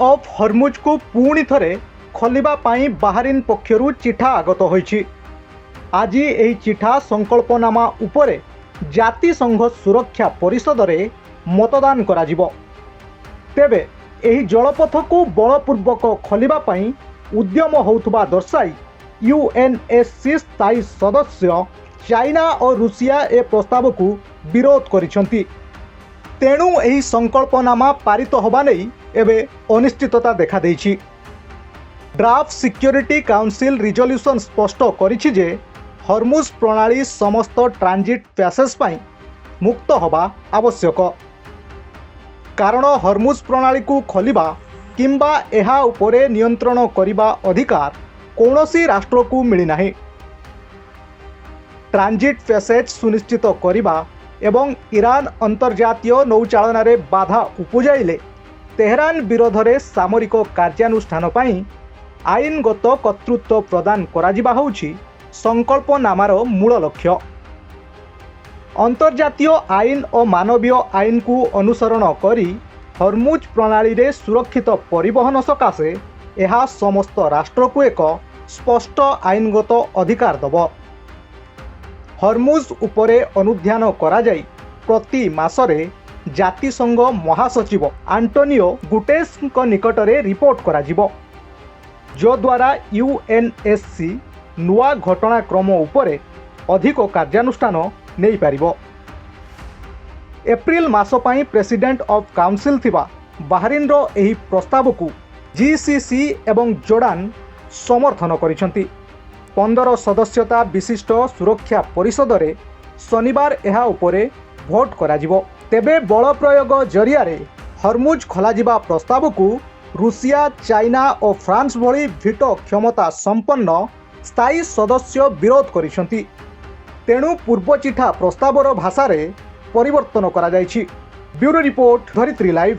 Of ହର୍ମୁଜକୁ ପୁଣି ଥରେ ଖୋଲିବା ପାଇଁ ବାହାରିନ୍ ପକ୍ଷରୁ ଚିଠା ଆଗତ ହୋଇଛି। ଆଜି ଏହି ଚିଠା ସଂକଳ୍ପନାମା ଉପରେ ଜାତିସଂଘ ସୁରକ୍ଷା ପରିଷଦରେ ମତଦାନ କରାଯିବ। ତେବେ ଏହି ଜଳପଥକୁ ବଳପୂର୍ବକ ଖୋଲିବା ପାଇଁ ଉଦ୍ୟମ ହେଉଥିବା ଦର୍ଶାଇ ୟୁଏନ୍ଏସ୍ସି ସ୍ଥାୟୀ ସଦସ୍ୟ ଚାଇନା ଓ ରୁଷିଆ ଏ ପ୍ରସ୍ତାବକୁ ବିରୋଧ କରିଛନ୍ତି। ତେଣୁ ଏହି ସଂକଳ୍ପନାମା ପାରିତ ହେବା ନେଇ ଏବେ ଅନିଶ୍ଚିତତା ଦେଖାଦେଇଛି। ଡ୍ରାଫ୍ଟ ସିକ୍ୟୁରିଟି କାଉନସିଲ୍ ରିଜଲ୍ୟୁସନ୍ ସ୍ପଷ୍ଟ କରିଛି ଯେ ହର୍ମୁଜ ପ୍ରଣାଳୀ ସମସ୍ତ ଟ୍ରାନଜିଟ୍ ପ୍ୟାସେଜ ପାଇଁ ମୁକ୍ତ ହେବା ଆବଶ୍ୟକ। କାରଣ ହର୍ମୁଜ ପ୍ରଣାଳୀକୁ ଖୋଲିବା କିମ୍ବା ଏହା ଉପରେ ନିୟନ୍ତ୍ରଣ କରିବା ଅଧିକାର କୌଣସି ରାଷ୍ଟ୍ରକୁ ମିଳିନାହିଁ। ଟ୍ରାନଜିଟ୍ ପ୍ୟାସେଜ ସୁନିଶ୍ଚିତ କରିବା ଏବଂ ଇରାନ ଅନ୍ତର୍ଜାତୀୟ ନୌଚାଳନାରେ ବାଧା ଉପୁଜାଇଲେ ତେହରାନ ବିରୋଧରେ ସାମରିକ କାର୍ଯ୍ୟାନୁଷ୍ଠାନ ପାଇଁ ଆଇନଗତ କର୍ତ୍ତୃତ୍ୱ ପ୍ରଦାନ କରାଯିବା ହେଉଛି ସଂକଳ୍ପନାମାର ମୂଳ ଲକ୍ଷ୍ୟ। ଅନ୍ତର୍ଜାତୀୟ ଆଇନ ଓ ମାନବୀୟ ଆଇନକୁ ଅନୁସରଣ କରି ହର୍ମୁଜ ପ୍ରଣାଳୀରେ ସୁରକ୍ଷିତ ପରିବହନ ସକାଶେ ଏହା ସମସ୍ତ ରାଷ୍ଟ୍ରକୁ ଏକ ସ୍ପଷ୍ଟ ଆଇନଗତ ଅଧିକାର ଦେବ। ହର୍ମୁଜ ଉପରେ ଅନୁଧ୍ୟାନ କରାଯାଇ ପ୍ରତି ମାସରେ ଜାତିସଂଘ ମହାସଚିବ ଆଣ୍ଟୋନିଓ ଗୁଟେରସ୍ଙ୍କ ନିକଟରେ ରିପୋର୍ଟ କରାଯିବ, ଯଦ୍ୱାରା ୟୁଏନ୍ଏସ୍ସି ନୂଆ ଘଟଣାକ୍ରମ ଉପରେ ଅଧିକ କାର୍ଯ୍ୟାନୁଷ୍ଠାନ ନେଇପାରିବ। ଏପ୍ରିଲ ମାସ ପାଇଁ ପ୍ରେସିଡେଣ୍ଟ ଅଫ୍ କାଉନସିଲ୍ ଥିବା ବାହାରିନ୍ର ଏହି ପ୍ରସ୍ତାବକୁ ଜିସିସି ଏବଂ ଜୋର୍ଡାନ ସମର୍ଥନ କରିଛନ୍ତି। 15 ସଦସ୍ୟତା ବିଶିଷ୍ଟ ସୁରକ୍ଷା ପରିଷଦରେ ଶନିବାର ଏହା ଉପରେ ଭୋଟ କରାଯିବ। ତେବେ ବଳ ପ୍ରୟୋଗ ଜରିଆରେ ହର୍ମୁଜ ଖୋଲାଯିବା ପ୍ରସ୍ତାବକୁ ରୁଷିଆ, ଚାଇନା ଓ ଫ୍ରାନ୍ସ ଭଳି ଭିଟୋ କ୍ଷମତା ସମ୍ପନ୍ନ ସ୍ଥାୟୀ ସଦସ୍ୟ ବିରୋଧ କରିଛନ୍ତି। ତେଣୁ ପୂର୍ବ ଚିଠା ପ୍ରସ୍ତାବର ଭାଷାରେ ପରିବର୍ତ୍ତନ କରାଯାଇଛି। ବ୍ୟୁରୋ ରିପୋର୍ଟ, ଧରିତ୍ରୀ ଲାଇଭ୍।